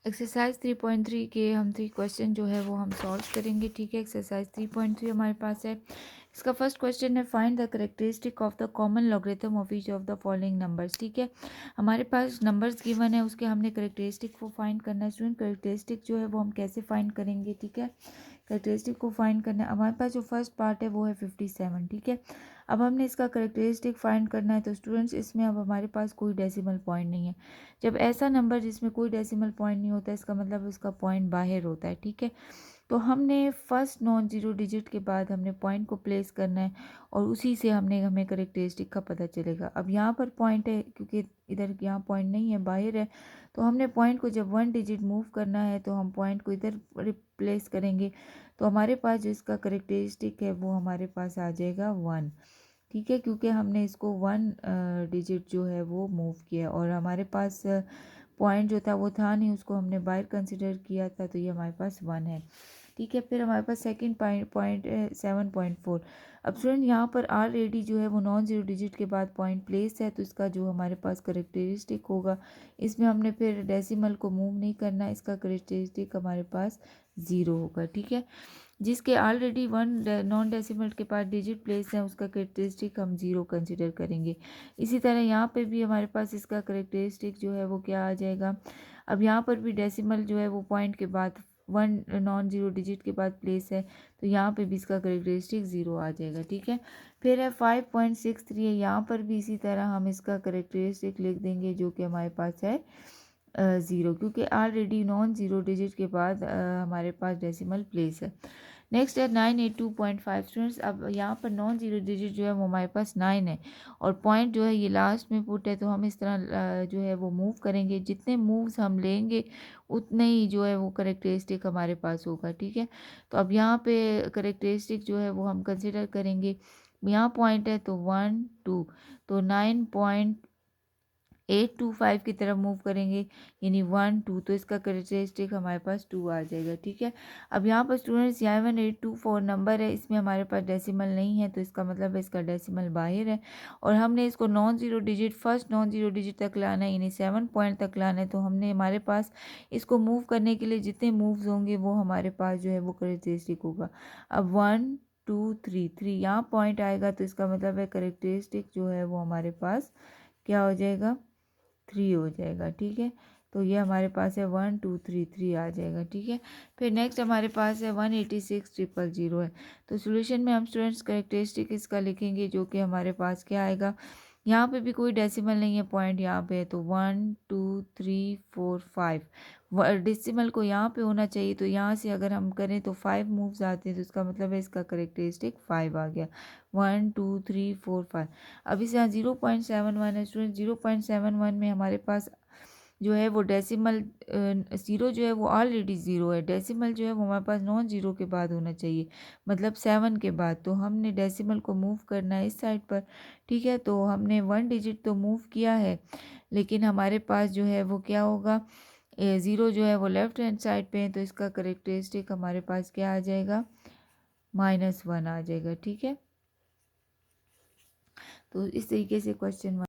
Exercise 3.3 के हम 3 question जो है वो हम सॉल्व करेंगे। ठीक है, एक्सरसाइज 3.3 हमारे पास है। इसका फर्स्ट क्वेश्चन है find the characteristic of the common logarithm of each of the following numbers. ठीक है, हमारे पास नंबर्स गिवन है, उसके हमने करेक्टरिस्टिक को फाइंड करना है। स्टूडेंट करेक्टरिस्टिक जो है वो हम कैसे फाइंड करेंगे? ठीक है, करेक्टरिस्टिक को फाइंड करना है। हमारे पास जो फर्स्ट पार्ट है वो है 57। ठीक है, अब हमने इसका करेक्टरिस्टिक फाइंड करना है। तो स्टूडेंट्स इसमें अब हमारे पास कोई डेसिमल पॉइंट नहीं है। जब ऐसा नंबर जिसमें कोई डेसिमल पॉइंट नहीं होता, इसका मतलब उसका पॉइंट बाहर होता है। ठीक है, तो हमने फर्स्ट नॉन जीरो डिजिट के बाद हमने पॉइंट को प्लेस करना है और उसी से हमें करेक्टरिस्टिक का पता चलेगा। अब यहाँ पर पॉइंट है, क्योंकि इधर यहाँ पॉइंट नहीं है, बाहर है, तो हमने पॉइंट को जब 1 डिजिट मूव करना है तो हम पॉइंट को इधर रिप्लेस करेंगे। तो हमारे पास जो इसका करेक्टरिस्टिक है वो हमारे पास आ जाएगा 1। ठीक है, क्योंकि हमने इसको 1 डिजिट जो है वो मूव किया और हमारे पास पॉइंट जो था वो था नहीं, उसको हमने बाहर कंसिडर किया था, तो ये हमारे पास 1 है। ठीक है, फिर हमारे पास सेकंड पॉइंट है 7.4। अब स्टूडेंट यहाँ पर ऑलरेडी जो है वो नॉन जीरो डिजिट के बाद पॉइंट प्लेस है, तो इसका जो हमारे पास करेक्टरिस्टिक होगा, इसमें हमने फिर डेसिमल को मूव नहीं करना, इसका करेक्टरिस्टिक हमारे पास 0 होगा। ठीक है, जिसके ऑलरेडी 1 नॉन डेसिमल के पास डिजिट प्लेस है, उसका करेक्टरिस्टिक हम 0 कंसिडर करेंगे। इसी तरह यहाँ पे भी हमारे पास इसका करेक्टरिस्टिक जो है वो क्या आ जाएगा। अब यहाँ पर भी डेसिमल जो है वो पॉइंट के बाद 1 नॉन जीरो डिजिट के बाद प्लेस है, तो यहाँ पे भी इसका करेक्टरिस्टिक 0 आ जाएगा। ठीक है, फिर है 5.63 है, यहाँ पर भी इसी तरह हम इसका करेक्टरिस्टिक लिख देंगे जो कि हमारे पास है 0, क्योंकि ऑलरेडी नॉन जीरो डिजिट के बाद हमारे पास डेसिमल प्लेस है। नेक्स्ट है 982.5। स्टूडेंट्स अब यहाँ पर नॉन जीरो डिजिट जो है वो हमारे पास 9 है और पॉइंट जो है ये लास्ट में पुट है, तो हम इस तरह जो है वो मूव करेंगे। जितने मूव्स हम लेंगे उतने ही जो है वो करेक्टरिस्टिक हमारे पास होगा। ठीक है, तो अब यहाँ पे करेक्टरिस्टिक जो है वो हम कंसिडर करेंगे। यहाँ पॉइंट है तो 1 2, तो 9.825 की तरफ मूव करेंगे, यानी 1 2, तो इसका करेक्टरिस्टिक हमारे पास 2 आ जाएगा। ठीक है, अब यहाँ पर स्टूडेंट्स 7824 नंबर है, इसमें हमारे पास डेसिमल नहीं है, तो इसका मतलब है इसका डेसिमल बाहर है और हमने इसको non zero digit first non zero digit तक लाना है, यानी 7 पॉइंट तक लाना है। तो हमने हमारे पास इसको मूव करने के लिए जितने मूव्स होंगे वो हमारे पास जो है वो करेक्टरिस्टिक होगा। अब 1 2 3 3 यहाँ पॉइंट आएगा, तो इसका मतलब है करेक्टरिस्टिक जो है वो हमारे पास क्या हो जाएगा, 3 हो जाएगा। ठीक है, तो ये हमारे पास है 1 2 3 3 आ जाएगा। ठीक है, फिर नेक्स्ट हमारे पास है 186,000 है। तो सॉल्यूशन में हम स्टूडेंट्स करेक्टरिस्टिक इसका लिखेंगे जो कि हमारे पास क्या आएगा। यहाँ पे भी कोई डेसिमल नहीं है, पॉइंट यहाँ पे है, तो 1 2 3 4 5 डेसिमल को यहाँ पे होना चाहिए, तो यहाँ से अगर हम करें तो 5 मूव्स आते हैं, तो इसका मतलब है इसका करेक्टरिस्टिक 5 आ गया। 1 2 3 4 5। अब इसे यहाँ 0.71 है स्टूडेंट, 0.71 में हमारे पास जो है वो डेसिमल 0 जो है वो ऑलरेडी 0 है, डेसिमल जो है वो हमारे पास नॉन जीरो के बाद होना चाहिए, मतलब 7 के बाद। तो हमने डेसिमल को मूव करना है इस साइड पर। ठीक है, तो हमने 1 डिजिट तो मूव किया है, लेकिन हमारे पास जो है वो क्या होगा, 0 जो है वो लेफ्ट हैंड साइड पे है, तो इसका करेक्टरिस्टिक हमारे पास क्या आ जाएगा, -1 आ जाएगा। ठीक है, तो इस तरीके से क्वेश्चन